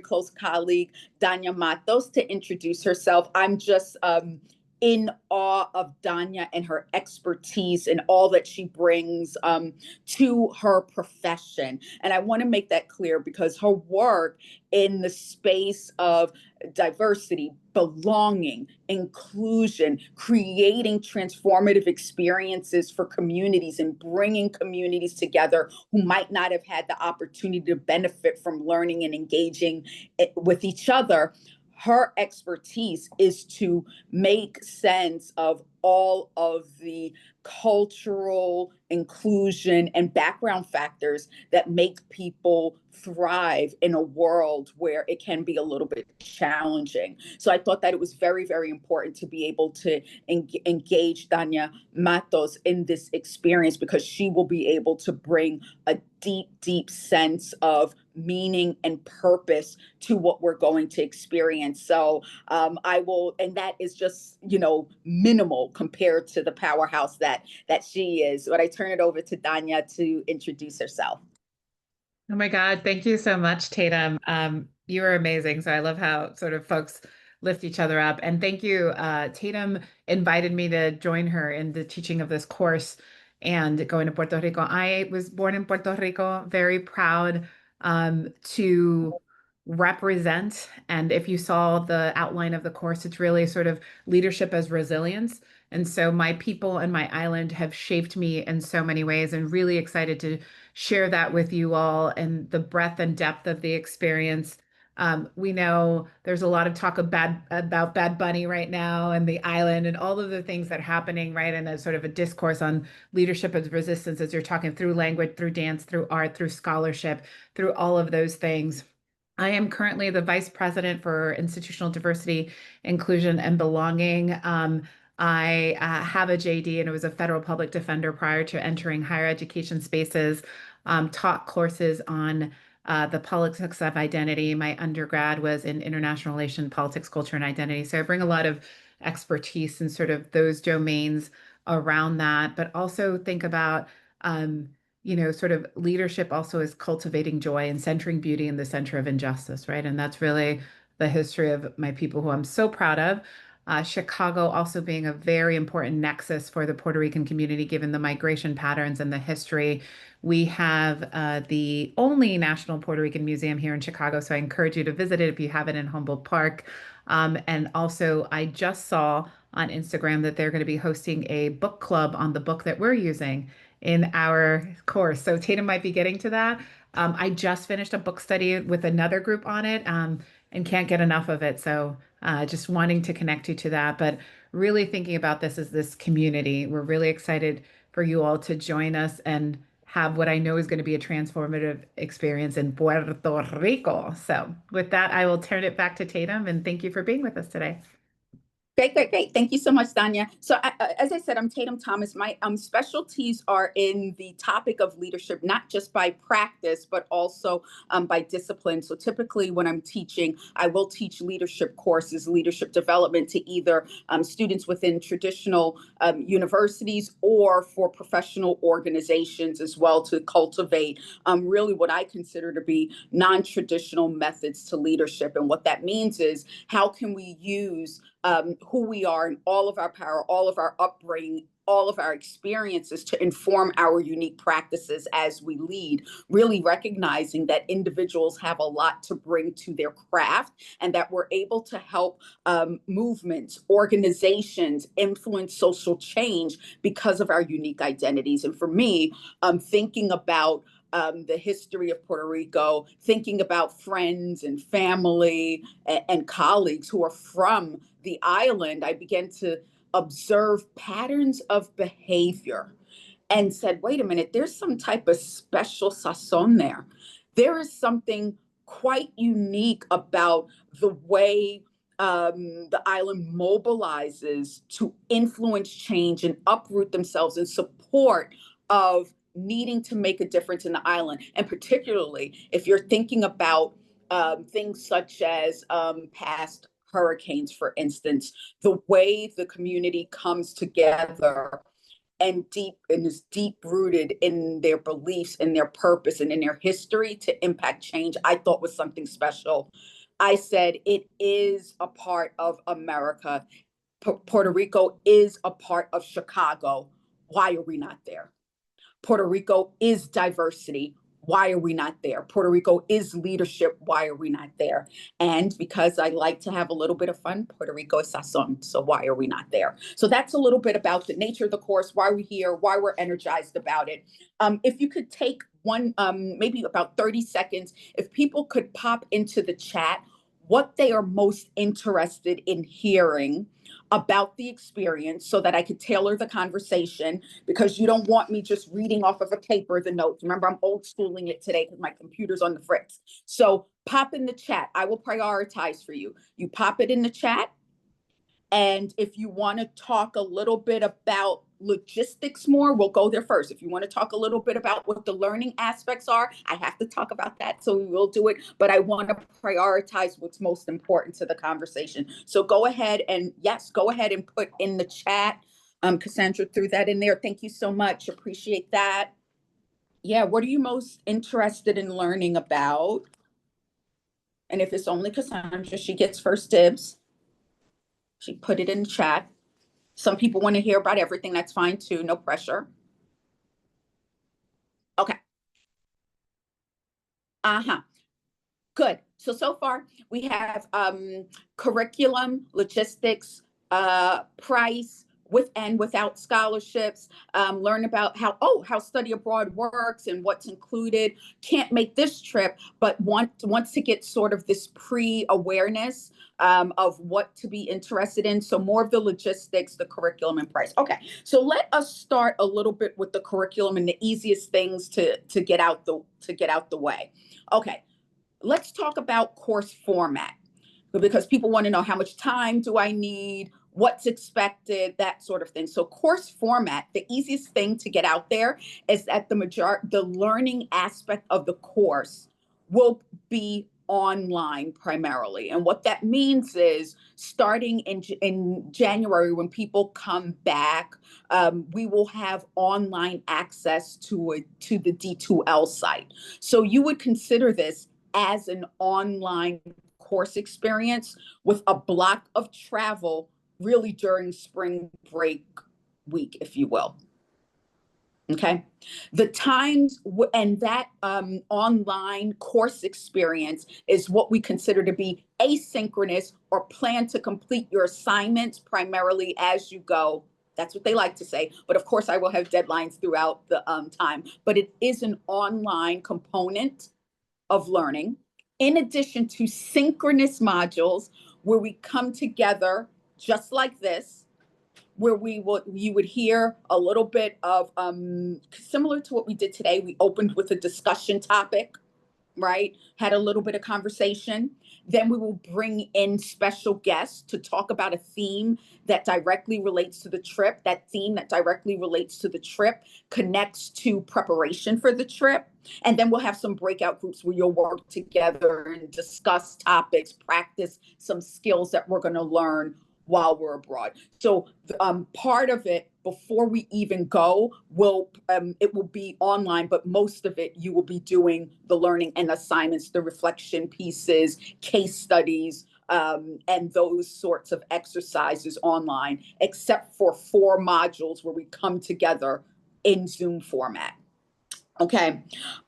close colleague, Danya Matos, to introduce herself. I'm just in awe of Danya and her expertise and all that she brings to her profession. And I want to make that clear because her work in the space of diversity, belonging, inclusion, creating transformative experiences for communities and bringing communities together who might not have had the opportunity to benefit from learning and engaging with each other. Her expertise is to make sense of all of the cultural inclusion and background factors that make people thrive in a world where it can be a little bit challenging. So I thought that it was very, very important to be able to engage Danya Matos in this experience because she will be able to bring a deep, deep sense of meaning and purpose to what we're going to experience. So I will, and that is just, minimal compared to the powerhouse that she is. But I turn it over to Danya to introduce herself. Oh my God, thank you so much, Tatum. You are amazing. So I love how sort of folks lift each other up. And thank you. Tatum invited me to join her in the teaching of this course and going to Puerto Rico. I was born in Puerto Rico, very proud to represent. And if you saw the outline of the course, it's really sort of leadership as resilience. And so my people and my island have shaped me in so many ways, and really excited to share that with you all and the breadth and depth of the experience. We know there's a lot of talk about Bad Bunny right now and the island and all of the things that are happening, right? And a sort of a discourse on leadership as resistance as you're talking through language, through dance, through art, through scholarship, through all of those things. I am currently the Vice President for Institutional Diversity, Inclusion, and Belonging. I have a JD and I was a federal public defender prior to entering higher education spaces, taught courses on the politics of identity. My undergrad was in international relations, politics, culture, and identity. So I bring a lot of expertise in sort of those domains around that, but also think about sort of leadership also is cultivating joy and centering beauty in the center of injustice, right? And that's really the history of my people who I'm so proud of. Chicago also being a very important nexus for the Puerto Rican community, given the migration patterns and the history. We have the only National Puerto Rican Museum here in Chicago, so I encourage you to visit it if you have it in Humboldt Park. And also, I just saw on Instagram that they're going to be hosting a book club on the book that we're using in our course. So Tatum might be getting to that. I just finished a book study with another group on it and can't get enough of it. So just wanting to connect you to that, but really thinking about this as this community. We're really excited for you all to join us and have what I know is going to be a transformative experience in Puerto Rico. So with that, I will turn it back to Tatum and thank you for being with us today. Great, great, great. Thank you so much, Danya. So as I said, I'm Tatum Thomas. My specialties are in the topic of leadership, not just by practice, but also by discipline. So typically when I'm teaching, I will teach leadership courses, leadership development to either students within traditional universities or for professional organizations as well, to cultivate really what I consider to be non-traditional methods to leadership. And what that means is, how can we use who we are and all of our power, all of our upbringing, all of our experiences to inform our unique practices as we lead, really recognizing that individuals have a lot to bring to their craft and that we're able to help movements, organizations influence social change because of our unique identities. And for me, thinking about the history of Puerto Rico, thinking about friends and family and colleagues who are from the island, I began to observe patterns of behavior and said, wait a minute, there's some type of special sazon there. There is something quite unique about the way the island mobilizes to influence change and uproot themselves in support of needing to make a difference in the island. And particularly if you're thinking about things such as past hurricanes, for instance, the way the community comes together and is deep rooted in their beliefs and their purpose and in their history to impact change, I thought was something special. I said it is a part of America. Puerto Rico is a part of Chicago. Why are we not there? Puerto Rico is diversity. Why are we not there? Puerto Rico is leadership. Why are we not there? And because I like to have a little bit of fun, Puerto Rico is sazon. So why are we not there? So that's a little bit about the nature of the course, why we're here, why we're energized about it. If you could take maybe about 30 seconds, if people could pop into the chat what they are most interested in hearing about the experience so that I could tailor the conversation, because you don't want me just reading off of a paper the notes. Remember, I'm old schooling it today because my computer's on the fritz. So pop in the chat. I will prioritize for you. You pop it in the chat. And if you want to talk a little bit about logistics more, we'll go there first. If you want to talk a little bit about what the learning aspects are, I have to talk about that, so we will do it. But I want to prioritize what's most important to the conversation. So go ahead and go ahead and put in the chat. Cassandra threw that in there. Thank you so much. Appreciate that. Yeah, what are you most interested in learning about? And if it's only Cassandra, she gets first dibs. She put it in the chat. Some people want to hear about everything. That's fine too. No pressure. Okay. Uh-huh. Good. So far we have curriculum, logistics, price, with and without scholarships, learn about how study abroad works and what's included. Can't make this trip, but wants to get sort of this pre-awareness of what to be interested in. So more of the logistics, the curriculum, and price. Okay, so let us start a little bit with the curriculum and the easiest things to get out the way. Okay, let's talk about course format, because people want to know how much time do I need, what's expected, that sort of thing. So course format, the easiest thing to get out there is that the learning aspect of the course will be online primarily. And what that means is starting in January, when people come back, we will have online access to the D2L site. So you would consider this as an online course experience with a block of travel really during spring break week, if you will. Okay. The times and that online course experience is what we consider to be asynchronous, or plan to complete your assignments primarily as you go. That's what they like to say. But of course, I will have deadlines throughout the time. But it is an online component of learning, in addition to synchronous modules where we come together just like this, where you would hear a little bit of similar to what we did today. We opened with a discussion topic, right? Had a little bit of conversation. Then we will bring in special guests to talk about a theme that directly relates to the trip. That theme that directly relates to the trip connects to preparation for the trip. And then we'll have some breakout groups where you'll work together and discuss topics, practice some skills that we're going to learn while we're abroad. So part of it, before we even go, it will be online, but most of it you will be doing the learning and assignments, the reflection pieces, case studies, and those sorts of exercises online, except for 4 modules where we come together in Zoom format. Okay.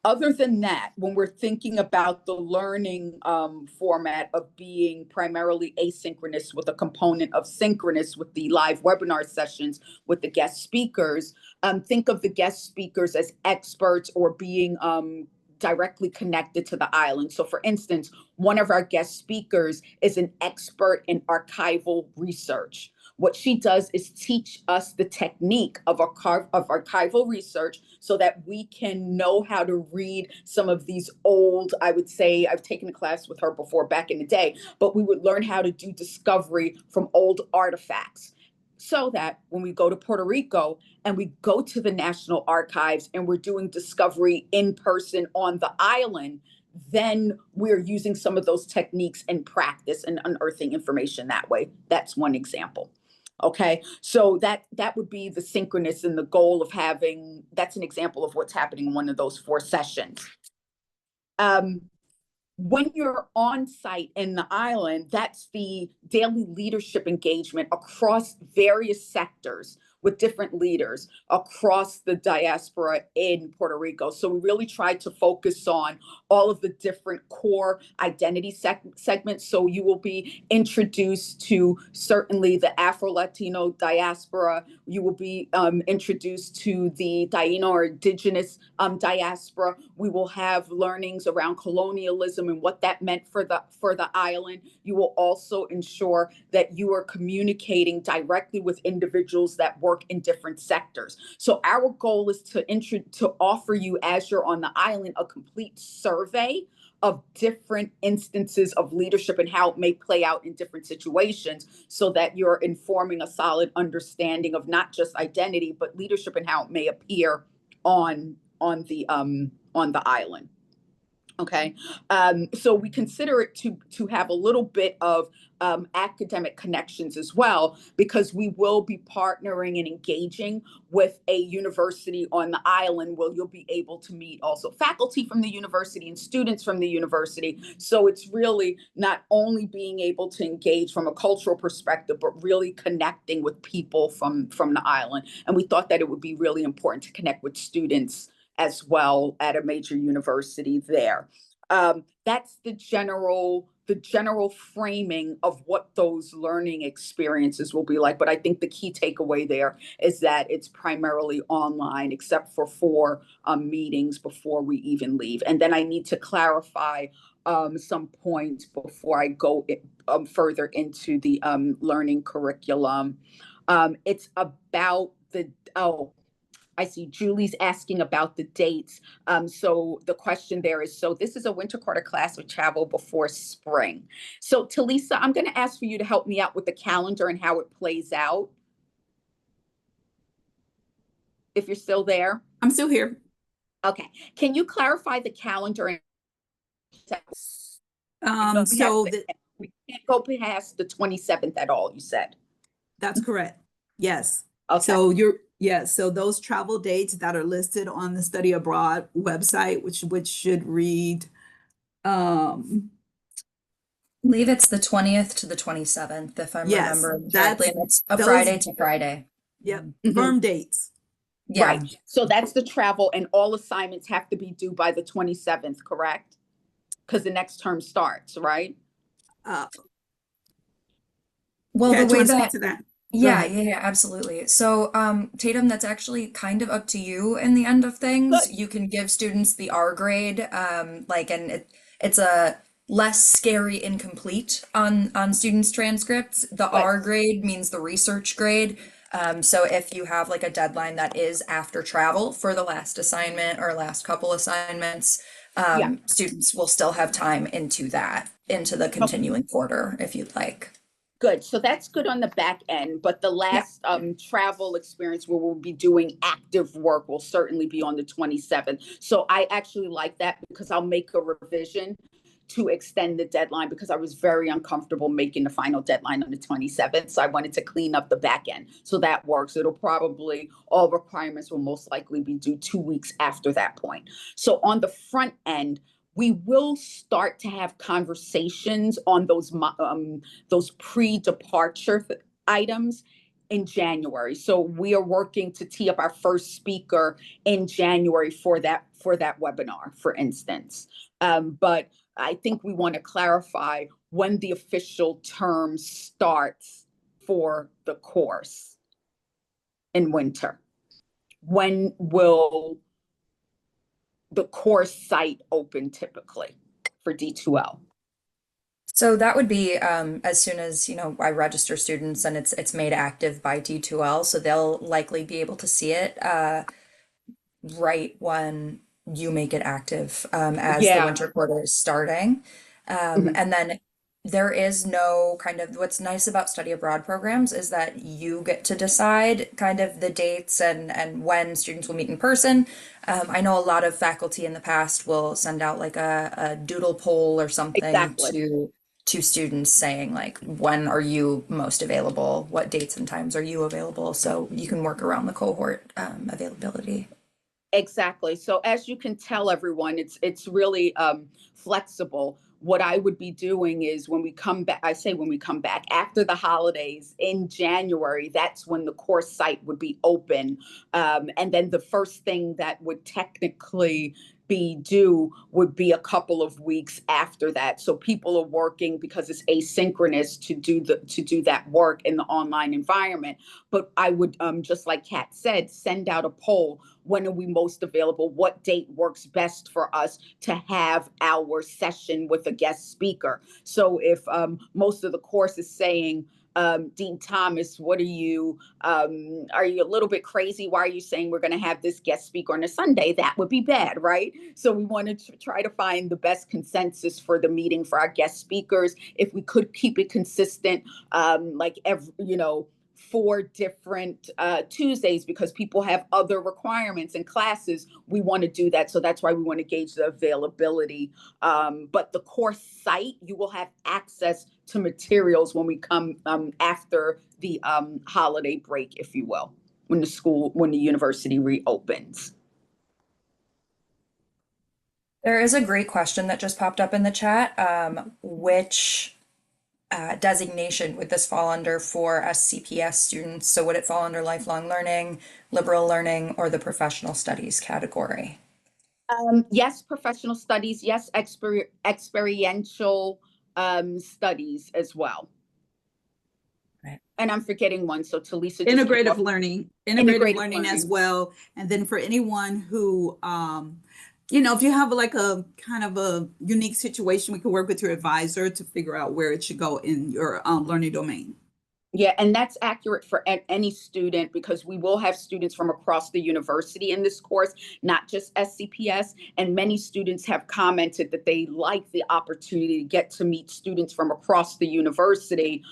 Other than that, when we're thinking about the learning format of being primarily asynchronous with a component of synchronous with the live webinar sessions with the guest speakers, think of the guest speakers as experts or being directly connected to the island. So for instance, one of our guest speakers is an expert in archival research. What she does is teach us the technique of archival research so that we can know how to read some of these old, I would say, I've taken a class with her before back in the day, but we would learn how to do discovery from old artifacts, so that when we go to Puerto Rico and we go to the National Archives and we're doing discovery in person on the island, then we're using some of those techniques in practice and unearthing information that way. That's one example. Okay, so that would be the synchronous and the goal of having. That's an example of what's happening in one of those 4 sessions. Um, when you're on site in the island, that's the daily leadership engagement across various sectors with different leaders across the diaspora in Puerto Rico. So we really tried to focus on all of the different core identity segments. So you will be introduced to certainly the Afro-Latino diaspora. You will be introduced to the Taino or indigenous diaspora. We will have learnings around colonialism and what that meant for the island. You will also ensure that you are communicating directly with individuals that work in different sectors. So our goal is to offer you, as you're on the island, a complete survey of different instances of leadership and how it may play out in different situations, so that you're informing a solid understanding of not just identity but leadership and how it may appear on the island. Okay, so we consider it to have a little bit of academic connections as well, because we will be partnering and engaging with a university on the island where you'll be able to meet also faculty from the university and students from the university. So it's really not only being able to engage from a cultural perspective, but really connecting with people from the island. And we thought that it would be really important to connect with students as well at a major university there. That's the general framing of what those learning experiences will be like. But I think the key takeaway there is that it's primarily online, except for 4 meetings before we even leave. And then I need to clarify some points before I go further into the learning curriculum. It's about the oh I see Julie's asking about the dates. So the question there is, so this is a winter quarter class with travel before spring. So Talisa, I'm going to ask for you to help me out with the calendar and how it plays out, if you're still there. I'm still here. Okay. Can you clarify the calendar? We can't go past the 27th at all, you said. That's correct. Yes. Okay. So those travel dates that are listed on the study abroad website, which should read, believe it's the 20th to the 27th, if I'm Yes, remembering correctly. And it's a those- Friday to Friday. yep, Mhm. firm dates. Yeah. Right. So that's the travel, and all assignments have to be due by the 27th, correct? Because the next term starts, right? Well, Yeah, the do you way want to speak that, to that? Go yeah, ahead. yeah, absolutely. So, Tatum, that's actually kind of up to you in the end of things. Good. You can give students the R grade, and it's a less scary incomplete on students' transcripts. The Good. R grade means the research grade. So if you have like a deadline that is after travel for the last assignment or last couple assignments, Yeah. students will still have time into the continuing quarter if you'd like. Good. So that's good on the back end, but the Yeah. last travel experience where we'll be doing active work will certainly be on the 27th. So I actually like that, because I'll make a revision to extend the deadline, because I was very uncomfortable making the final deadline on the 27th. So I wanted to clean up the back end. So that works. All requirements will most likely be due 2 weeks after that point. So on the front end, we will start to have conversations on those pre-departure items in January. So we are working to tee up our first speaker in January for that webinar, for instance. But I think we want to clarify when the official term starts for the course in winter. When will the course site open typically for D2L? So that would be as soon as, I register students and it's made active by D2L, so they'll likely be able to see it right when you make it active as the Yeah. winter quarter is starting. Mhm. And then there is no kind of what's nice about study abroad programs is that you get to decide kind of the dates and when students will meet in person. I know a lot of faculty in the past will send out like a doodle poll or something Exactly. to students saying like, when are you most available? What dates and times are you available? So you can work around the cohort availability. Exactly. So as you can tell, everyone, it's really flexible. What I would be doing is when we come back, I say when we come back after the holidays in January, that's when the course site would be open. And then the first thing that would technically be due would be a couple of weeks after that. So people are working because it's asynchronous to do that work in the online environment. But I would, just like Kat said, send out a poll. When are we most available? What date works best for us to have our session with a guest speaker? So if most of the course is saying, Dean Thomas, are you a little bit crazy? Why are you saying we're going to have this guest speaker on a Sunday? That would be bad, right? So we wanted to try to find the best consensus for the meeting for our guest speakers. If we could keep it consistent, like every, 4 different Tuesdays, because people have other requirements and classes, we want to do that. So that's why we want to gauge the availability. But the course site, you will have access to materials when we come after the holiday break, if you will, when the university reopens. There is a great question that just popped up in the chat. Which designation would this fall under for SCPS students? So would it fall under lifelong learning, liberal learning, or the professional studies category? Yes, professional studies. Yes, experiential studies as well. Right. And I'm forgetting one. So Talisa, Integrative learning as well. And then for anyone who, if you have like a kind of a unique situation, we can work with your advisor to figure out where it should go in your learning domain. Yeah, and that's accurate for any student, because we will have students from across the university in this course, not just SCPS. And many students have commented that they like the opportunity to get to meet students from across the university.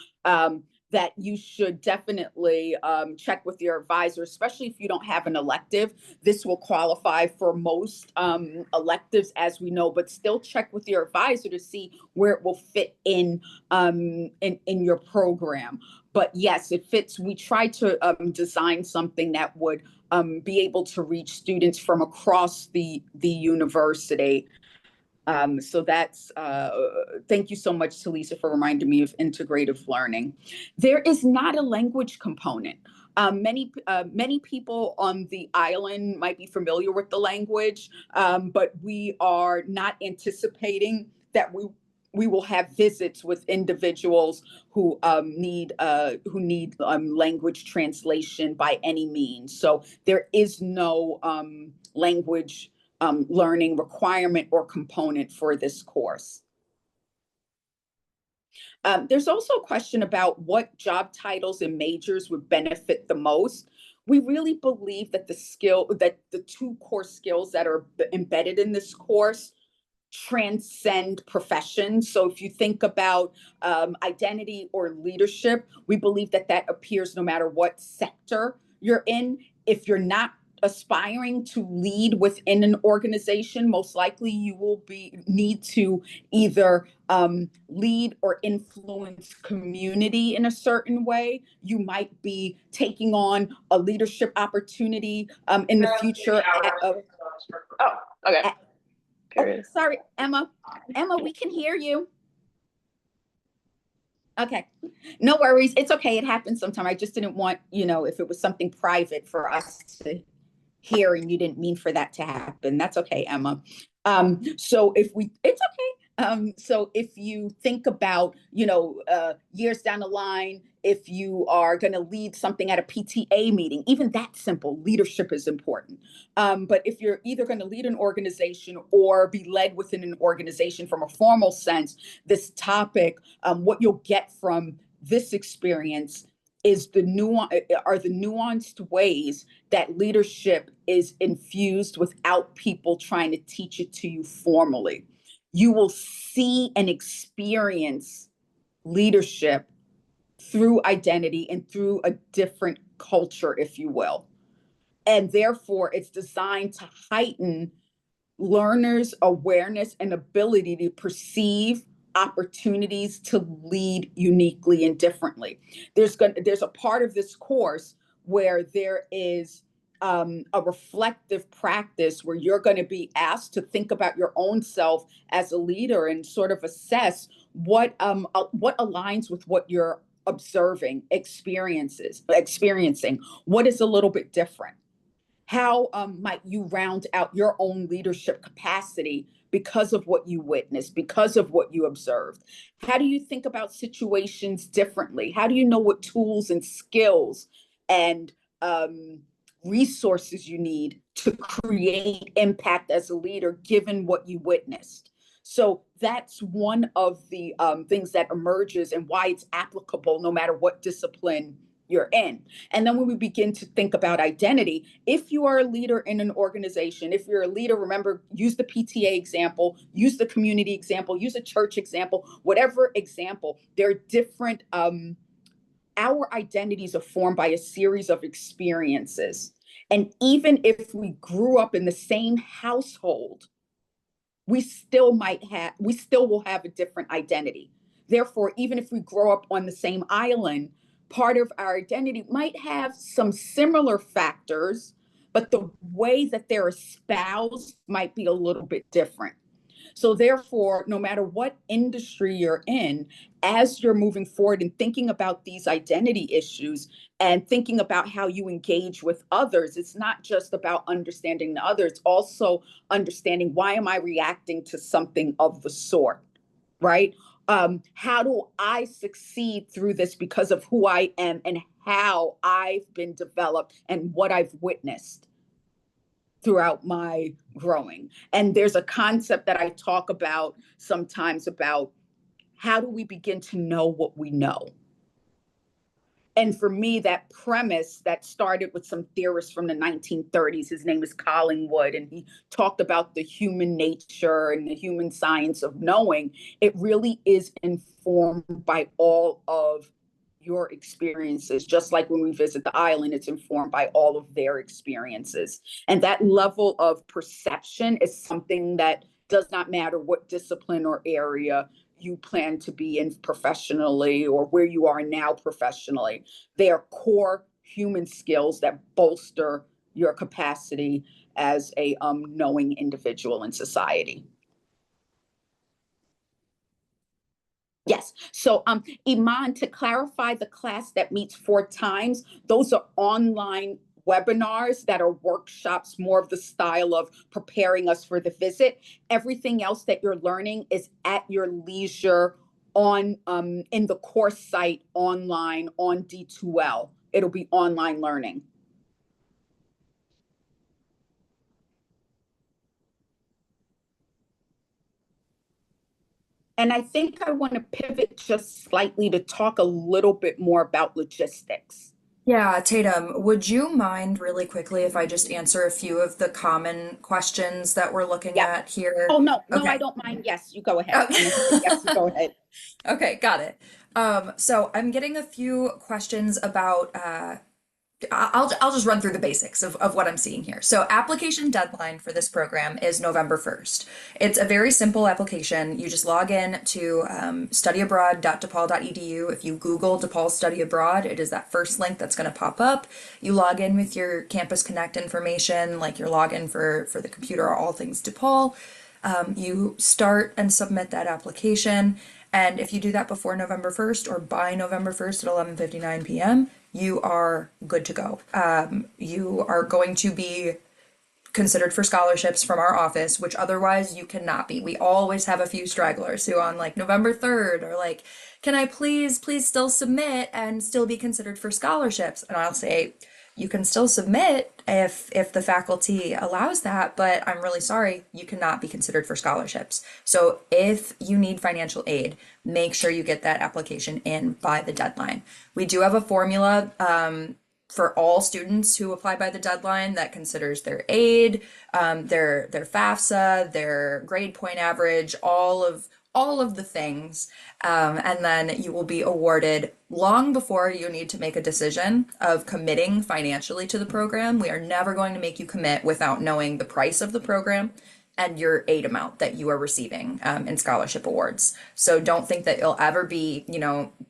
That you should definitely check with your advisor, especially if you don't have an elective. This will qualify for most electives, as we know, but still check with your advisor to see where it will fit in your program. But yes, it fits. We try to design something that would be able to reach students from across the university. So that's, thank you so much, Talisa, for reminding me of integrative learning. There is not a language component. Many people on the island might be familiar with the language, but we are not anticipating that we will have visits with individuals who need language translation by any means. So there is no language learning requirement or component for this course. There's also a question about what job titles and majors would benefit the most. We really believe that the 2 core skills that are embedded in this course transcend professions. So if you think about identity or leadership, we believe that appears no matter what sector you're in. If you're not aspiring to lead within an organization, most likely you will need to either lead or influence community in a certain way. You might be taking on a leadership opportunity in the future. Okay. Oh, sorry, Emma. Emma, we can hear you. Okay, no worries. It's okay. It happens sometime. I just didn't want, if it was something private for us to hear and you didn't mean for that to happen. That's okay, Emma. So it's okay. So if you think about, years down the line, if you are going to lead something at a PTA meeting, even that simple, leadership is important. But if you're either going to lead an organization or be led within an organization from a formal sense, this topic, what you'll get from this experience is the nuanced ways that leadership is infused without people trying to teach it to you formally. You will see and experience leadership through identity and through a different culture, if you will. And therefore, it's designed to heighten learners' awareness and ability to perceive, opportunities to lead uniquely and differently. There's a part of this course where there is a reflective practice where you're going to be asked to think about your own self as a leader and sort of assess what aligns with what you're observing, experiencing, what is a little bit different. How might you round out your own leadership capacity because of what you witnessed, because of what you observed? How do you think about situations differently? How do you know what tools and skills and resources you need to create impact as a leader, given what you witnessed? So that's one of the things that emerges and why it's applicable no matter what discipline you're in. And then when we begin to think about identity, if you are a leader in an organization, if you're a leader, remember, use the PTA example, use the community example, use a church example, whatever example, there are different, our identities are formed by a series of experiences. And even if we grew up in the same household, we still will have a different identity. Therefore, even if we grow up on the same island, part of our identity might have some similar factors, but the way that they're espoused might be a little bit different. So therefore, no matter what industry you're in, as you're moving forward and thinking about these identity issues and thinking about how you engage with others, it's not just about understanding the other, it's also understanding, why am I reacting to something of the sort, right? How do I succeed through this because of who I am and how I've been developed and what I've witnessed throughout my growing? And there's a concept that I talk about sometimes about how do we begin to know what we know? And for me, that premise that started with some theorists from the 1930s, his name is Collingwood, and he talked about the human nature and the human science of knowing. It really is informed by all of your experiences. Just like when we visit the island, it's informed by all of their experiences. And that level of perception is something that does not matter what discipline or area you plan to be in professionally or where you are now professionally. They are core human skills that bolster your capacity as a knowing individual in society. Yes. So, Iman, to clarify, the class that meets 4 times, those are online webinars that are workshops, more of the style of preparing us for the visit. Everything else that you're learning is at your leisure on in the course site online on D2L. It'll be online learning. And I think I want to pivot just slightly to talk a little bit more about logistics. Yeah, Tatum, would you mind really quickly if I just answer a few of the common questions that we're looking at here? Oh, no, Okay. I don't mind. Yes, you go ahead. Yes, you go ahead. Okay, got it. So I'm getting a few questions about I'll just run through the basics of what I'm seeing here. So application deadline for this program is November 1st. It's a very simple application. You just log in to studyabroad.depaul.edu. If you Google DePaul Study Abroad, it is that first link that's going to pop up. You log in with your Campus Connect information, like your login for the computer, all things DePaul. You start and submit that application. And if you do that before November 1st or by November 1st at 11:59 p.m., you are good to go. You are going to be considered for scholarships from our office, which otherwise you cannot be. We always have a few stragglers who on like November 3rd are like, can I please still submit and still be considered for scholarships? And I'll say, you can still submit if the faculty allows that, but I'm really sorry, you cannot be considered for scholarships. So if you need financial aid, make sure you get that application in by the deadline. We do have a formula for all students who apply by the deadline that considers their aid, their FAFSA, their grade point average, all of the things. And then you will be awarded long before you need to make a decision of committing financially to the program. We are never going to make you commit without knowing the price of the program. and your aid amount that you are receiving in scholarship awards. So don't think that you'll ever be,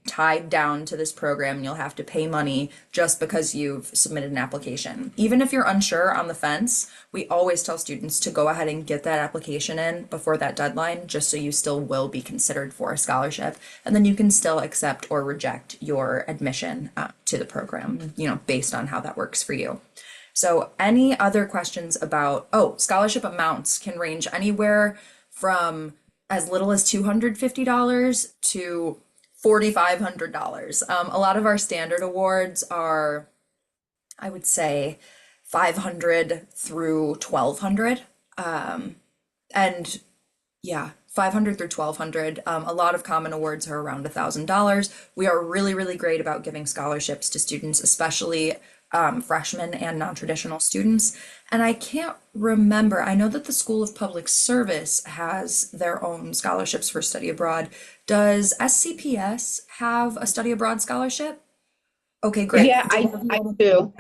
tied down to this program. You'll have to pay money just because you've submitted an application. Even if you're unsure on the fence, we always tell students to go ahead and get that application in before that deadline, just so you still will be considered for a scholarship. And then you can still accept or reject your admission to the program, based on how that works for you. So any other questions about, scholarship amounts can range anywhere from as little as $250 to $4,500. A lot of our standard awards are, I would say, 500 through 1200. And yeah, 500 through 1200. A lot of common awards are around $1,000. We are really, really great about giving scholarships to students, especially freshmen and non-traditional students. And I can't remember, I know that the School of Public Service has their own scholarships for study abroad. Does SCPS have a study abroad scholarship? Okay, great. Yeah, I do.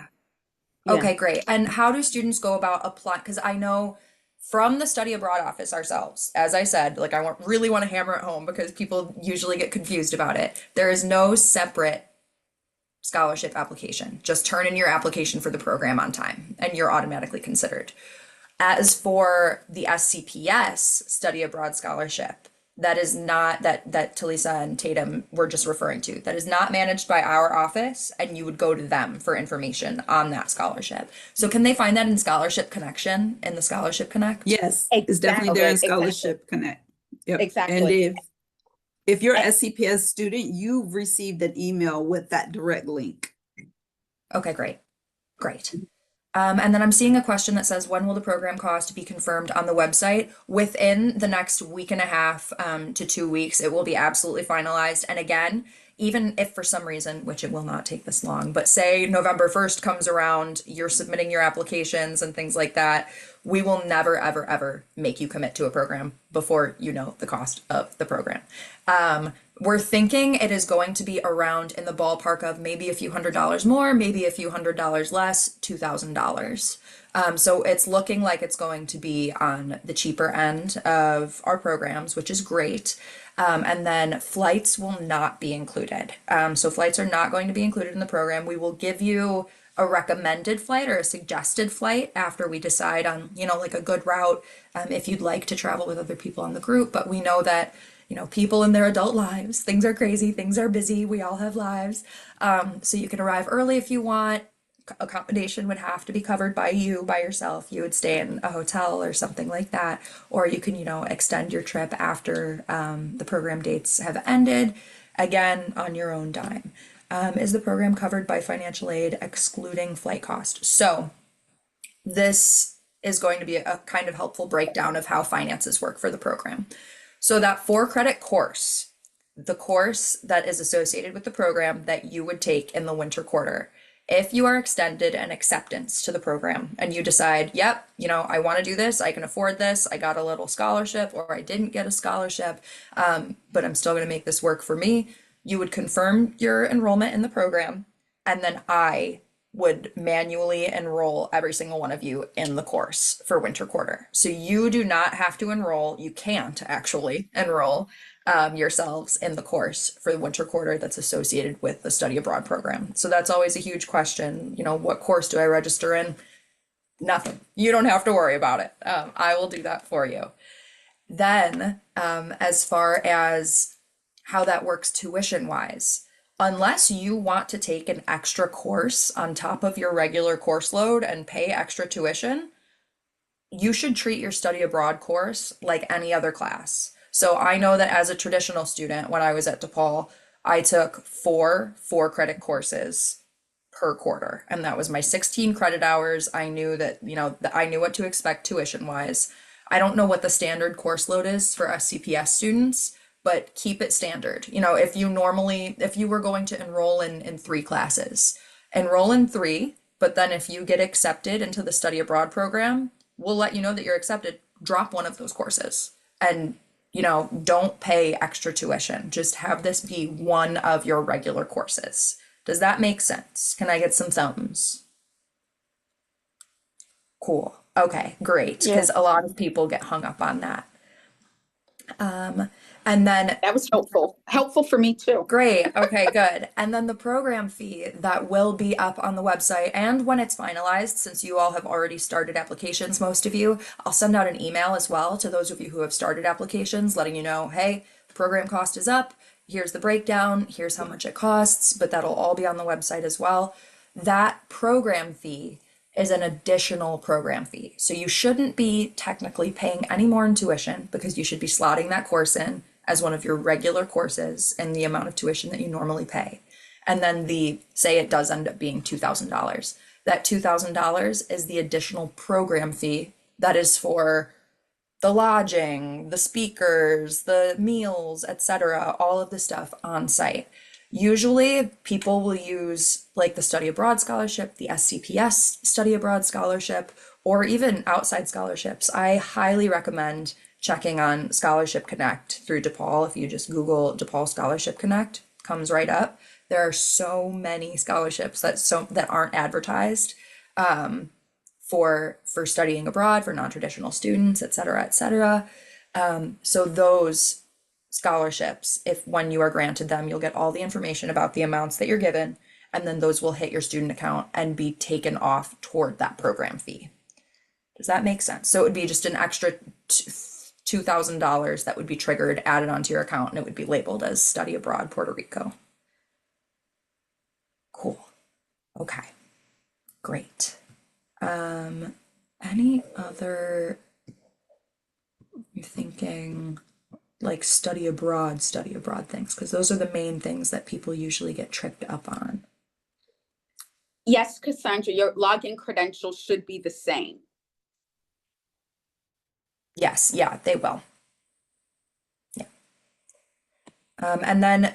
Okay, great. And how do students go about applying? Because I know from the study abroad office ourselves, as I said, like really want to hammer it home because people usually get confused about it. There is no separate scholarship application. Just turn in your application for the program on time and you're automatically considered. As for the SCPS study abroad scholarship, that is not that Talisa and Tatum were just referring to. That is not managed by our office, and you would go to them for information on that scholarship. So can they find that in Scholarship Connection, in the Scholarship Connect? Yes, Exactly. it's definitely there in Exactly. Scholarship Connect. Yep. Exactly. And if you're an SCPS student, you've received an email with that direct link. Okay, great. And then I'm seeing a question that says, when will the program cost be confirmed on the website? Within the next week and a half to 2 weeks, it will be absolutely finalized. And again, even if for some reason, which it will not take this long, but say November 1st comes around, you're submitting your applications and things like that, we will never, ever, ever make you commit to a program before you know the cost of the program. We're thinking it is going to be around in the ballpark of maybe a few $100s more, maybe a few $100s less, $2,000. So it's looking like it's going to be on the cheaper end of our programs, which is great. And then flights will not be included. So flights are not going to be included in the program. We will give you a recommended flight or a suggested flight after we decide on, like a good route, if you'd like to travel with other people in the group. But we know that people in their adult lives, things are crazy, things are busy, we all have lives. So you can arrive early if you want. Accommodation would have to be covered by you, by yourself. You would stay in a hotel or something like that. Or you can, extend your trip after the program dates have ended, again, on your own dime. Is the program covered by financial aid, excluding flight cost? So this is going to be a kind of helpful breakdown of how finances work for the program. So that 4-credit course, the course that is associated with the program that you would take in the winter quarter, if you are extended an acceptance to the program and you decide, yep, I want to do this, I can afford this, I got a little scholarship or I didn't get a scholarship, but I'm still going to make this work for me, you would confirm your enrollment in the program, and then I would manually enroll every single one of you in the course for winter quarter. So you do not have to enroll, you can't actually enroll yourselves in the course for the winter quarter that's associated with the study abroad program. So that's always a huge question. What course do I register in? Nothing. You don't have to worry about it. I will do that for you. Then, as far as how that works tuition wise, unless you want to take an extra course on top of your regular course load and pay extra tuition, you should treat your study abroad course like any other class. So I know that as a traditional student, when I was at DePaul, I took 4-credit courses per quarter. And that was my 16 credit hours. I knew that, I knew what to expect tuition wise. I don't know what the standard course load is for SCPS students, but keep it standard. If you were going to enroll in 3 classes, enroll in 3, but then if you get accepted into the study abroad program, we'll let you know that you're accepted, drop one of those courses and, don't pay extra tuition. Just have this be one of your regular courses. Does that make sense? Can I get some thumbs? Cool. Okay, great, Yeah. because a lot of people get hung up on that. And then That was helpful for me too. great. Okay, good. And then the program fee that will be up on the website and when it's finalized, since you all have already started applications, most of you, I'll send out an email as well to those of you who have started applications, letting you know, hey, program cost is up. Here's the breakdown. Here's how much it costs, but that'll all be on the website as well. That program fee is an additional program fee. So you shouldn't be technically paying any more in tuition because you should be slotting that course in as one of your regular courses and the amount of tuition that you normally pay. And then say it does end up being $2,000. That $2,000 is the additional program fee that is for the lodging, the speakers, the meals, etc., all of the stuff on site. Usually people will use like the study abroad scholarship, the SCPS study abroad scholarship, or even outside scholarships. I highly recommend checking on Scholarship Connect through DePaul. If you just Google DePaul Scholarship Connect, comes right up. There are so many scholarships that aren't advertised for studying abroad, for non-traditional students, et cetera, et cetera. So those scholarships, if when you are granted them, you'll get all the information about the amounts that you're given, and then those will hit your student account and be taken off toward that program fee. Does that make sense? So it would be just an extra $2,000 that would be triggered, added onto your account, and it would be labeled as Study Abroad Puerto Rico. Cool. Okay. Great. Any other, you're thinking like study abroad things, because those are the main things that people usually get tripped up on. Yes, Cassandra, your login credentials should be the same. Yes, yeah, they will. Yeah. And then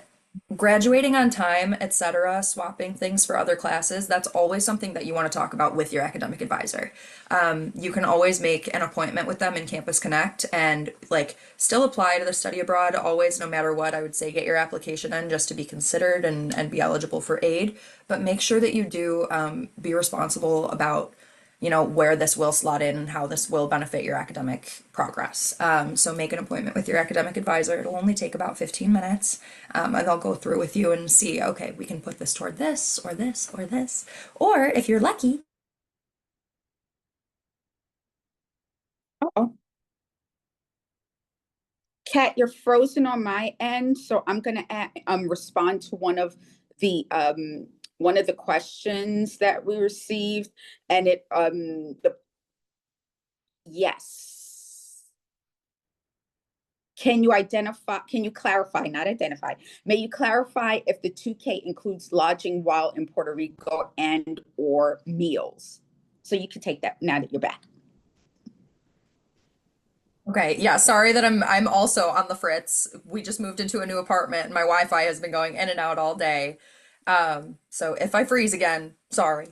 graduating on time, etc., swapping things for other classes, that's always something that you want to talk about with your academic advisor. You can always make an appointment with them in Campus Connect and like still apply to the study abroad always, no matter what. I would say get your application in just to be considered and be eligible for aid, but make sure that you do be responsible about where this will slot in and how this will benefit your academic progress. So make an appointment with your academic advisor. It'll only take about 15 minutes. And they'll go through with you and see, okay, we can put this toward this or this or this. Or if you're lucky. Uh-oh. Kat, you're frozen on my end, so I'm gonna respond to one of the questions that we received, and yes. Can you clarify, not identify, may you clarify if the 2K includes lodging while in Puerto Rico and or meals? So you can take that now that you're back. Okay, yeah, sorry that I'm also on the fritz. We just moved into a new apartment and my Wi-Fi has been going in and out all day. So if I freeze again, sorry.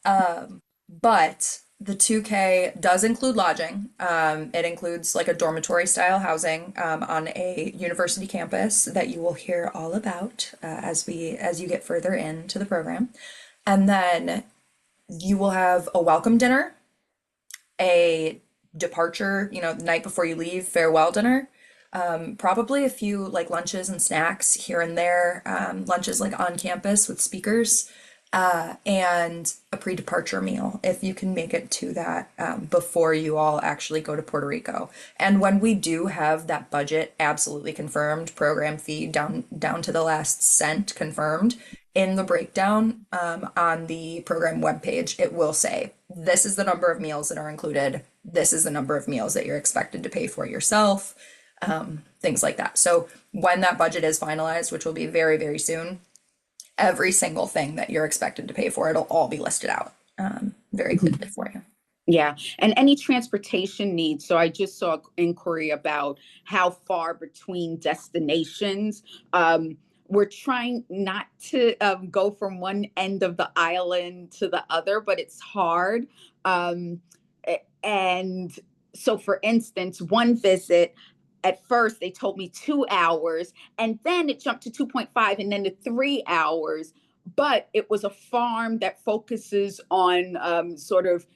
But the 2K does include lodging. It includes like a dormitory style housing on a university campus that you will hear all about as you get further into the program. And then you will have a welcome dinner, a departure, the night before you leave, farewell dinner, probably a few like lunches and snacks here and there, lunches like on campus with speakers, and a pre-departure meal if you can make it to that before you all actually go to Puerto Rico. And when we do have that budget absolutely confirmed, program fee down to the last cent confirmed, in the breakdown on the program webpage, it will say, this is the number of meals that are included. This is the number of meals that you're expected to pay for yourself, things like that. So when that budget is finalized, which will be very, very soon, every single thing that you're expected to pay for, it'll all be listed out very clearly for you. Yeah, and any transportation needs. So I just saw an inquiry about how far between destinations. We're trying not to go from one end of the island to the other, but it's hard. And so, for instance, one visit, at first they told me 2 hours, and then it jumped to 2.5, and then to 3 hours. But it was a farm that focuses on sort of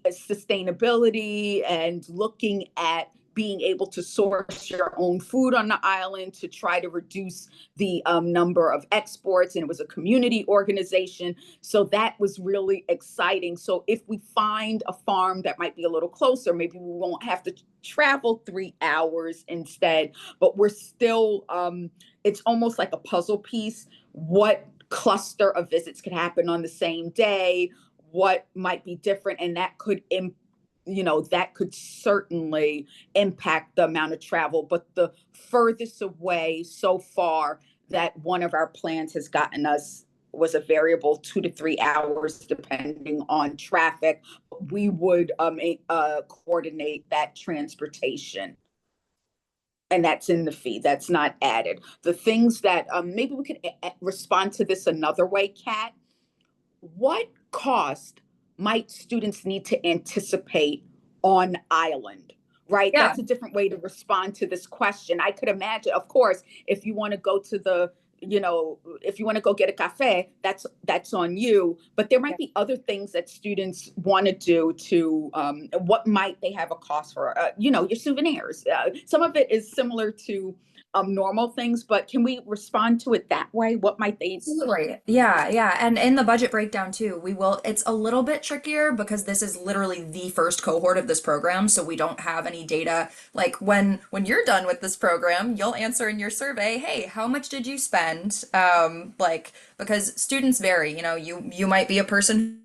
sustainability and looking at being able to source your own food on the island to try to reduce the number of exports. And it was a community organization. So that was really exciting. So if we find a farm that might be a little closer, maybe we won't have to travel 3 hours instead, but we're still, it's almost like a puzzle piece. What cluster of visits could happen on the same day? What might be different? And that could that could certainly impact the amount of travel. But the furthest away so far that one of our plans has gotten us was a variable 2 to 3 hours, depending on traffic. We would coordinate that transportation. And that's in the fee. That's not added. The things that maybe we could respond to this another way, Kat. What cost might students need to anticipate on island? Right? Yeah. That's a different way to respond to this question. I could imagine, of course, if you want to go to the, if you want to go get a cafe, that's on you. But there might be other things that students want to do to, what might they have a cost for? Your souvenirs. Some of it is similar to normal things, but can we respond to it that way? What might they? Absolutely. Yeah, yeah. And in the budget breakdown too, it's a little bit trickier because this is literally the first cohort of this program. So we don't have any data. Like when you're done with this program, you'll answer in your survey, hey, how much did you spend? Because students vary, you might be a person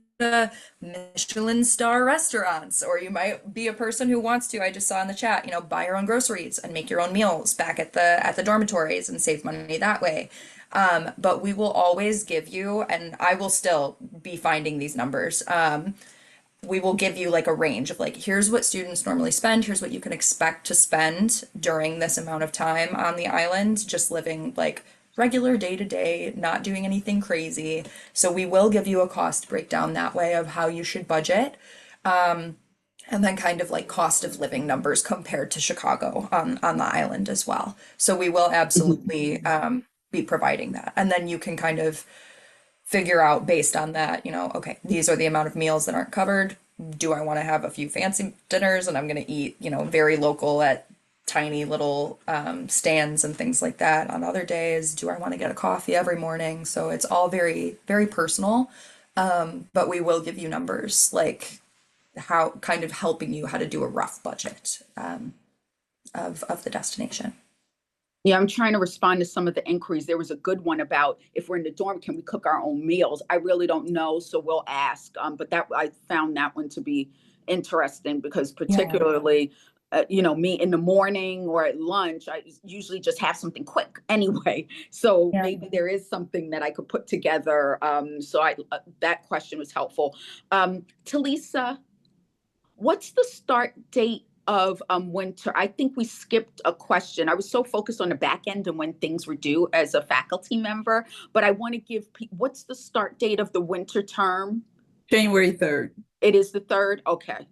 Michelin star restaurants, or you might be a person who wants to, I just saw in the chat, buy your own groceries and make your own meals back at the dormitories and save money that way. But we will always give you, and I will still be finding these numbers. We will give you like a range of like, here's what students normally spend, here's what you can expect to spend during this amount of time on the island, just living like regular day to day, not doing anything crazy. So we will give you a cost breakdown that way of how you should budget. And then kind of like cost of living numbers compared to Chicago on the island as well. So we will absolutely be providing that. And then you can kind of figure out based on that, okay, these are the amount of meals that aren't covered. Do I want to have a few fancy dinners and I'm going to eat, very local at tiny little stands and things like that on other days? Do I want to get a coffee every morning? So it's all very, very personal. But we will give you numbers like how kind of helping you how to do a rough budget of the destination. Yeah, I'm trying to respond to some of the inquiries. There was a good one about if we're in the dorm, can we cook our own meals? I really don't know, so we'll ask. But I found that one to be interesting because particularly, me in the morning or at lunch, I usually just have something quick anyway. So maybe there is something that I could put together. That question was helpful. Talisa, what's the start date of winter? I think we skipped a question. I was so focused on the back end and when things were due as a faculty member, but I want to give what's the start date of the winter term? January 3rd. It is the 3rd? Okay.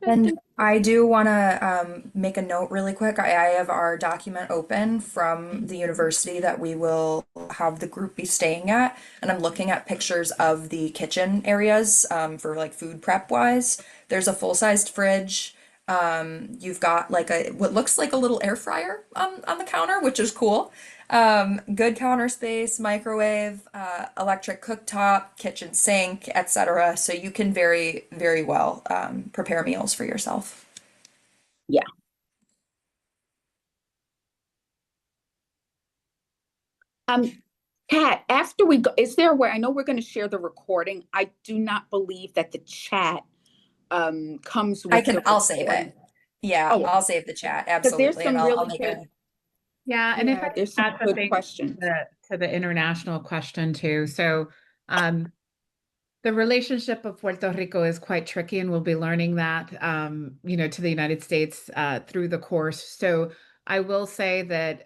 And I do want to make a note really quick. I have our document open from the university that we will have the group be staying at. And I'm looking at pictures of the kitchen areas for like food prep wise. There's a full-sized fridge. You've got like what looks like a little air fryer on the counter, which is cool. Good counter space, microwave, electric cooktop, kitchen sink, etc. So you can very, very well prepare meals for yourself. Yeah. Kat, after we go, is there a way? I know we're going to share the recording. I do not believe that the chat comes with. I'll save it. Yeah, I'll save the chat. Absolutely. There's some I'll really make good. Yeah, and if I there's add some good something questions to the international question too. So the relationship of Puerto Rico is quite tricky, and we'll be learning that, to the United States through the course. So I will say that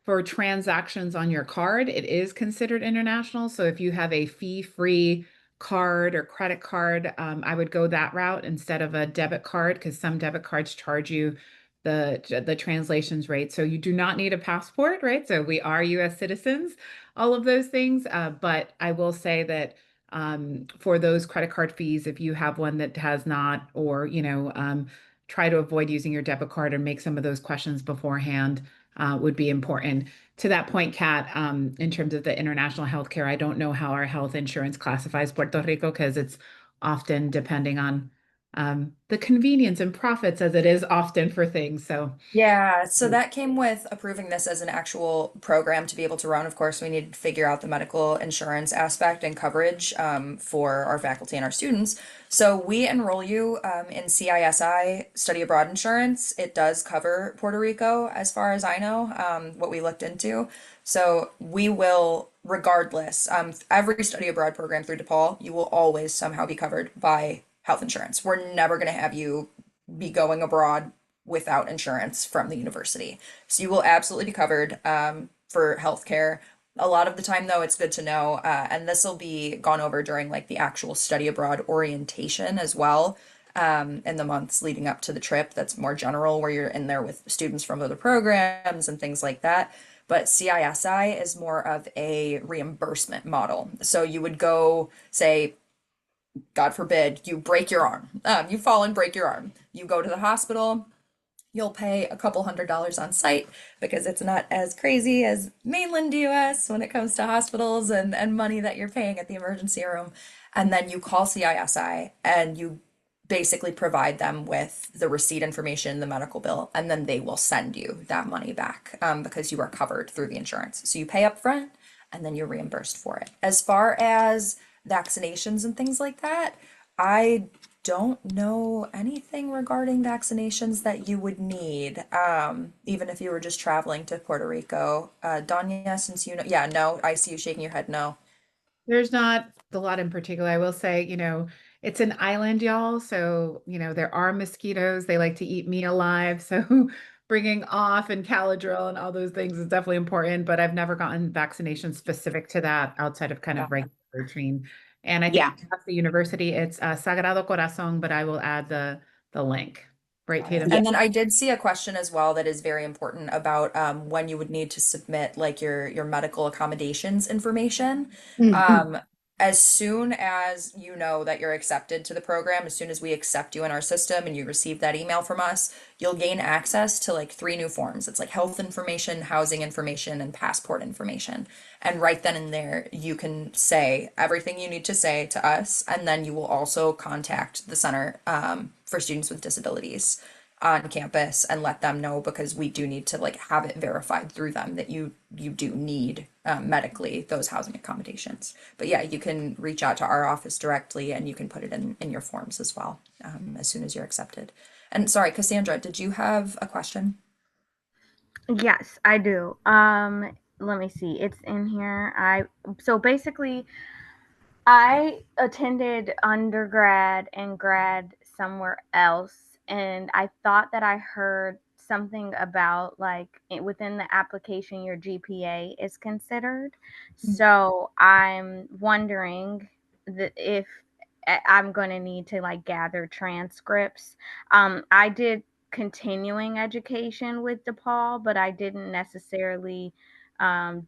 for transactions on your card, it is considered international. So if you have a fee-free card or credit card, I would go that route instead of a debit card, because some debit cards charge you the translations rate. So you do not need a passport, right? So we are US citizens, all of those things. But I will say that for those credit card fees, if you have one that has not, or, try to avoid using your debit card and make some of those questions beforehand would be important. To that point, Kat, in terms of the international healthcare, I don't know how our health insurance classifies Puerto Rico because it's often depending on the convenience and profits as it is often for things. So Yeah, so that came with approving this as an actual program to be able to run. Of course, we needed to figure out the medical insurance aspect and coverage for our faculty and our students. So we enroll you in CISI, study abroad insurance. It does cover Puerto Rico, as far as I know, what we looked into. So we will, regardless, every study abroad program through DePaul, you will always somehow be covered by health insurance. We're never going to have you be going abroad without insurance from the university. So you will absolutely be covered for healthcare. A lot of the time, though, it's good to know, and this will be gone over during like the actual study abroad orientation as well, in the months leading up to the trip. That's more general, where you're in there with students from other programs and things like that. But CISI is more of a reimbursement model. So you would go, say, God forbid, you break your arm, you fall and break your arm. You go to the hospital, you'll pay a couple $100s on site because it's not as crazy as mainland US when it comes to hospitals and money that you're paying at the emergency room. And then you call CISI and you basically provide them with the receipt information, the medical bill, and then they will send you that money back because you are covered through the insurance. So you pay up front and then you're reimbursed for it. As far as vaccinations and things like that, I don't know anything regarding vaccinations that you would need, even if you were just traveling to Puerto Rico. Danya, since you know, yeah, no, I see you shaking your head, no. there's not a lot in particular. I will say, it's an island, y'all. So, there are mosquitoes. They like to eat me alive. So bringing off and Caladril and all those things is definitely important. But I've never gotten vaccinations specific to that outside of kind of regular routine. And I think Yeah. at the university, it's Sagrado Corazon, but I will add the link. Right, Tatum? Yeah. And then I did see a question as well that is very important about when you would need to submit like your medical accommodations information. Mhm. As soon as you know that you're accepted to the program, as soon as we accept you in our system and you receive that email from us, you'll gain access to like 3 new forms. It's like health information, housing information, and passport information. And right then and there, you can say everything you need to say to us, and then you will also contact the Center for Students with Disabilities on campus and let them know, because we do need to like have it verified through them that you do need medically those housing accommodations. But yeah, you can reach out to our office directly and you can put it in your forms as well, as soon as you're accepted. And sorry, Cassandra, did you have a question? Yes, I do. Let me see. It's in here. So basically I attended undergrad and grad somewhere else, and I thought that I heard something about like within the application your GPA is considered. So I'm wondering that if I'm going to need to like gather transcripts. I did continuing education with DePaul, but I didn't necessarily um,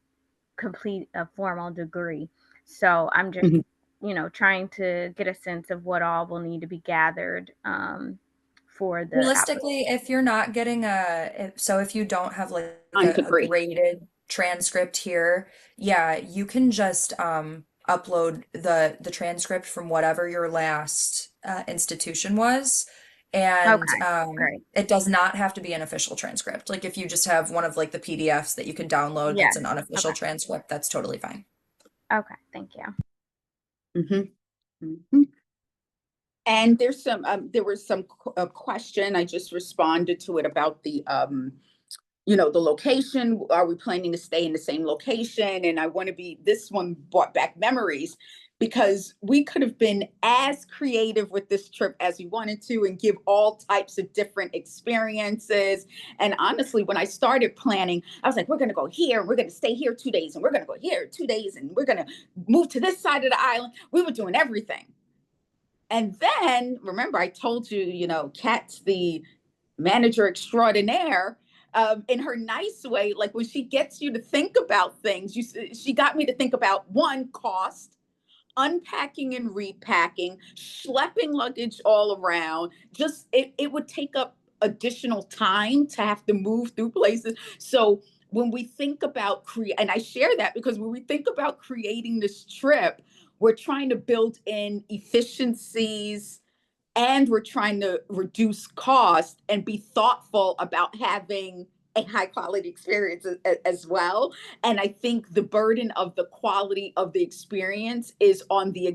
complete a formal degree. So I'm just, Mhm. trying to get a sense of what all will need to be gathered for the application. Realistically, if you're not getting if you don't have like On a degree. graded transcript here, yeah, you can just upload the transcript from whatever your last institution was. And Okay, great. it does not have to be an official transcript. Like if you just have one of like the PDFs that you can download that's Yes. an unofficial Okay. transcript, that's totally fine. Okay. Thank you. Mhm. Mhm. And there was some question. I just responded to it about the location. Are we planning to stay in the same location? And I want to this one brought back memories because we could have been as creative with this trip as we wanted to and give all types of different experiences. And honestly, when I started planning, I was like, we're going to go here, and we're going to stay here 2 days, and we're going to go here 2 days, and we're going to move to this side of the island. We were doing everything. And then remember, I told you, Kat's the manager extraordinaire, in her nice way. Like when she gets you to think about things, she got me to think about one, cost, unpacking and repacking, schlepping luggage all around. Just it would take up additional time to have to move through places. So when we think about and I share that because when we think about creating this trip, we're trying to build in efficiencies, and we're trying to reduce cost and be thoughtful about having a high quality experience as well. And I think the burden of the quality of the experience is on the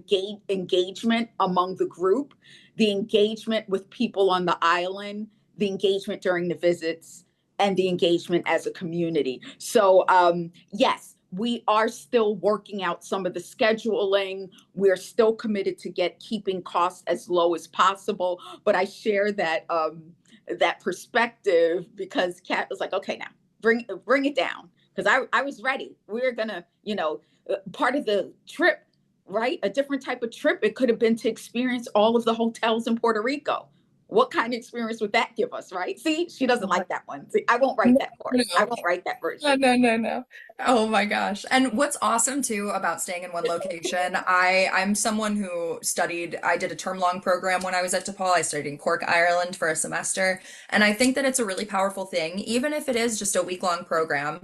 engagement among the group, the engagement with people on the island, the engagement during the visits, and the engagement as a community. So yes, we are still working out some of the scheduling. We're still committed to keeping costs as low as possible. But I share that perspective because Kat was like, okay, now bring it down. Because I was ready. We're gonna, part of the trip, right? A different type of trip. It could have been to experience all of the hotels in Puerto Rico. What kind of experience would that give us, right? See, she doesn't like that one. See, I won't write that for her. I won't write that version. No. Oh my gosh. And what's awesome too about staying in one location, I'm someone who I did a term-long program when I was at DePaul. I studied in Cork, Ireland for a semester. And I think that it's a really powerful thing, even if it is just a week-long program,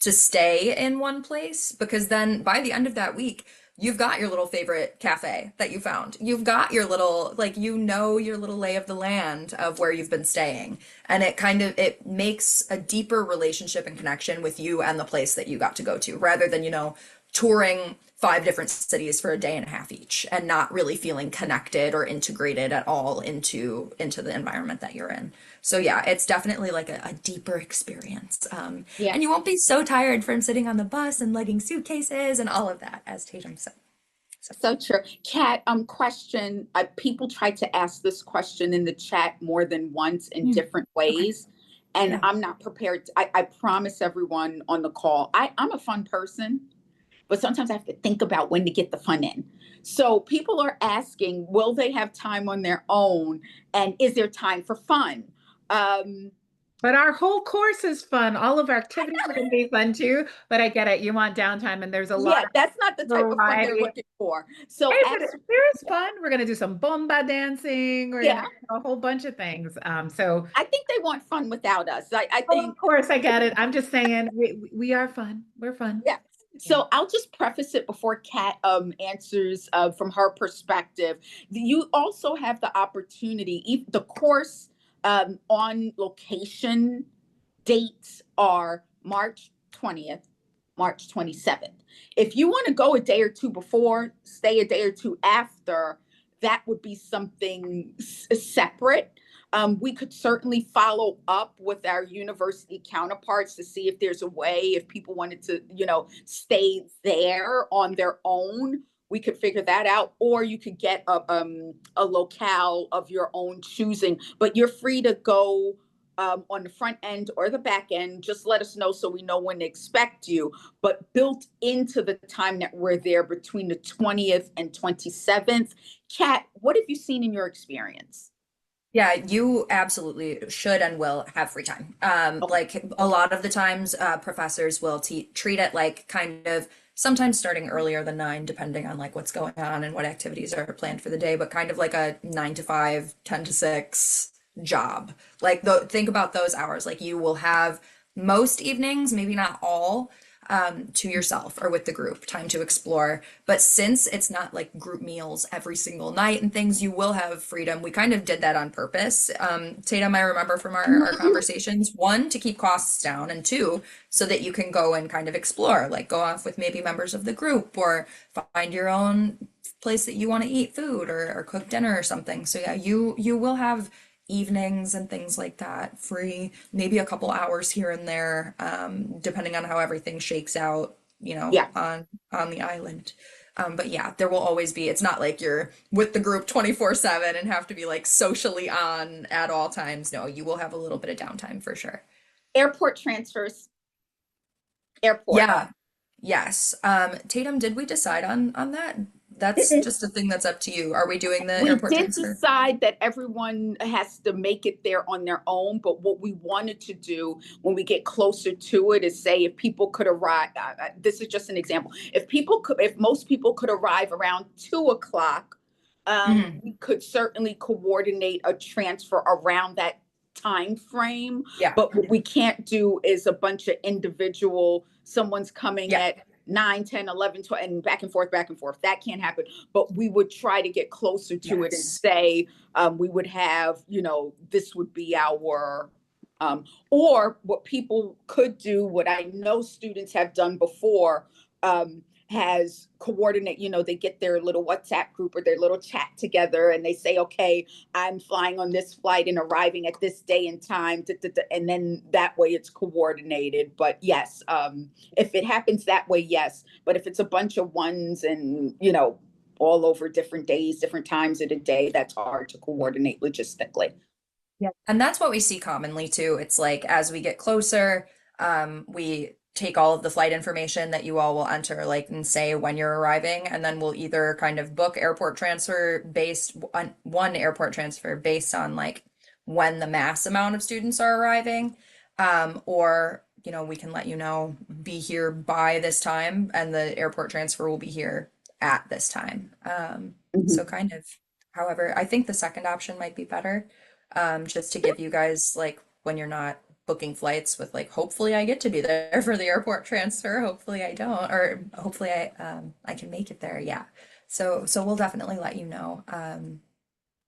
to stay in one place, because then by the end of that week, you've got your little favorite cafe that you found. You've got your little, your little lay of the land of where you've been staying. And it makes a deeper relationship and connection with you and the place that you got to go to, rather than, touring 5 different cities for a day and a half each and not really feeling connected or integrated at all into the environment that you're in. So yeah, it's definitely like a deeper experience. Yeah. And you won't be so tired from sitting on the bus and lugging suitcases and all of that, as Tatum said. So true. Kat, question. People try to ask this question in the chat more than once in different ways. Okay. And yeah. I'm not prepared. I promise everyone on the call, I'm a fun person, but sometimes I have to think about when to get the fun in. So people are asking, will they have time on their own? And is there time for fun? But our whole course is fun. All of our activities are going to be fun too. But I get it. You want downtime, and there's a lot. Yeah, that's not the type of fun they're looking for. So hey, there is fun. We're going to do some bomba dancing. We're going to do a whole bunch of things. So I think they want fun without us. I think. Of course, I get it. I'm just saying we are fun. We're fun. Yeah. So I'll just preface it before Kat answers from her perspective. You also have the opportunity, the course on location dates are March 20th, March 27th. If you want to go a day or two before, stay a day or two after, that would be something separate. We could certainly follow up with our university counterparts to see if there's a way, if people wanted to, stay there on their own, we could figure that out. Or you could get a locale of your own choosing, but you're free to go on the front end or the back end. Just let us know so we know when to expect you. But built into the time that we're there between the 20th and 27th, Kat, what have you seen in your experience? Yeah, you absolutely should and will have free time. Like a lot of the times, professors will treat it like kind of sometimes starting earlier than 9, depending on like what's going on and what activities are planned for the day, but kind of like a 9 to 5, 10 to 6 job. Like think about those hours. Like you will have most evenings, maybe not all, to yourself or with the group, time to explore. But since it's not like group meals every single night and things, you will have freedom. We kind of did that on purpose. Tatum, I remember from our conversations, 1, to keep costs down, and 2, so that you can go and kind of explore, like go off with maybe members of the group or find your own place that you want to eat food or cook dinner or something. So yeah, you will have evenings and things like that free, maybe a couple hours here and there, depending on how everything shakes out, on the island. But yeah, there will always be, it's not like you're with the group 24/7 and have to be like socially on at all times. No, you will have a little bit of downtime for sure. Airport transfers. Airport. Yeah. Yes. Tatum, did we decide on that? that's just a thing that's up to you. Are we doing the We airport did transfer? decide that everyone has to make it there on their own, but what we wanted to do when we get closer to it is say if people could arrive, this is just an example. If most people could arrive around 2 o'clock, we could certainly coordinate a transfer around that time frame. Yeah. But what we can't do is a bunch of individual, someone's coming at 9, 10, 11, 12, and back and forth, back and forth. That can't happen. But we would try to get closer to it and say, we would have, this would be our, or what people could do, what I know students have done before, has coordinate, they get their little WhatsApp group or their little chat together and they say, okay, I'm flying on this flight and arriving at this day and time, and then that way it's coordinated. But yes, if it happens that way, yes. But if it's a bunch of ones and, all over different days, different times of the day, that's hard to coordinate logistically. Yeah. And that's what we see commonly too. It's like as we get closer, we take all of the flight information that you all will enter, like, and say when you're arriving, and then we'll either kind of book airport transfer based on one airport transfer based on like when the mass amount of students are arriving, or we can let be here by this time, and the airport transfer will be here at this time. So kind of, however, I think the second option might be better, just to give you guys like when you're not booking flights with like, hopefully I get to be there for the airport transfer. Hopefully I don't, or hopefully I can make it there. Yeah. So we'll definitely let you know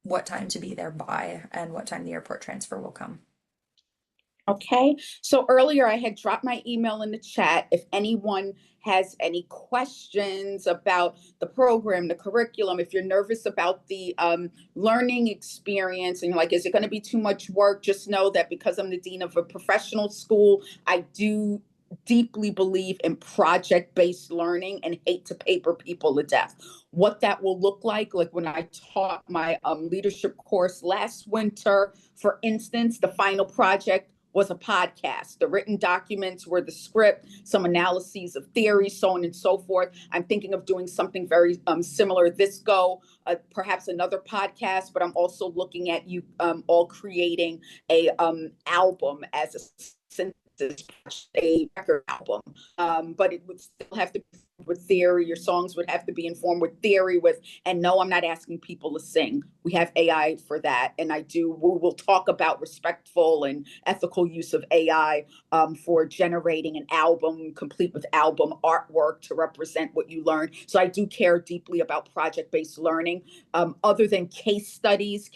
what time to be there by and what time the airport transfer will come. Okay, so earlier I had dropped my email in the chat. If anyone has any questions about the program, the curriculum, if you're nervous about the learning experience and you're like, is it going to be too much work? Just know that because I'm the dean of a professional school, I do deeply believe in project-based learning and hate to paper people to death. What that will look like when I taught my leadership course last winter, for instance, the final project was a podcast. The written documents were the script, some analyses of theory, so on and so forth. I'm thinking of doing something very similar this go, perhaps another podcast, but I'm also looking at you all creating a album as a record album, but it would still have to be with theory. Your songs would have to be informed with theory. And no, I'm not asking people to sing. We have AI for that, and we will talk about respectful and ethical use of AI for generating an album complete with album artwork to represent what you learn. So I do care deeply about project-based learning. Other than case studies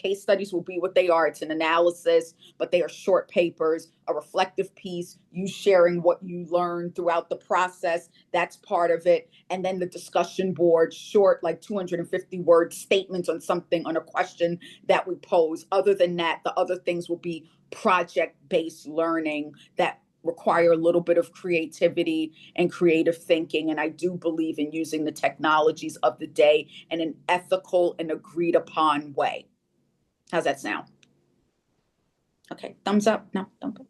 will be what they are. It's an analysis, but they are short papers, a reflective piece, you sharing what you learned throughout the process. That's part of it. And then the discussion board, short, like 250-word statements on something, on a question that we pose. Other than that, the other things will be project-based learning that require a little bit of creativity and creative thinking. And I do believe in using the technologies of the day in an ethical and agreed upon way. How's that sound? Okay, thumbs up. No, thumbs up.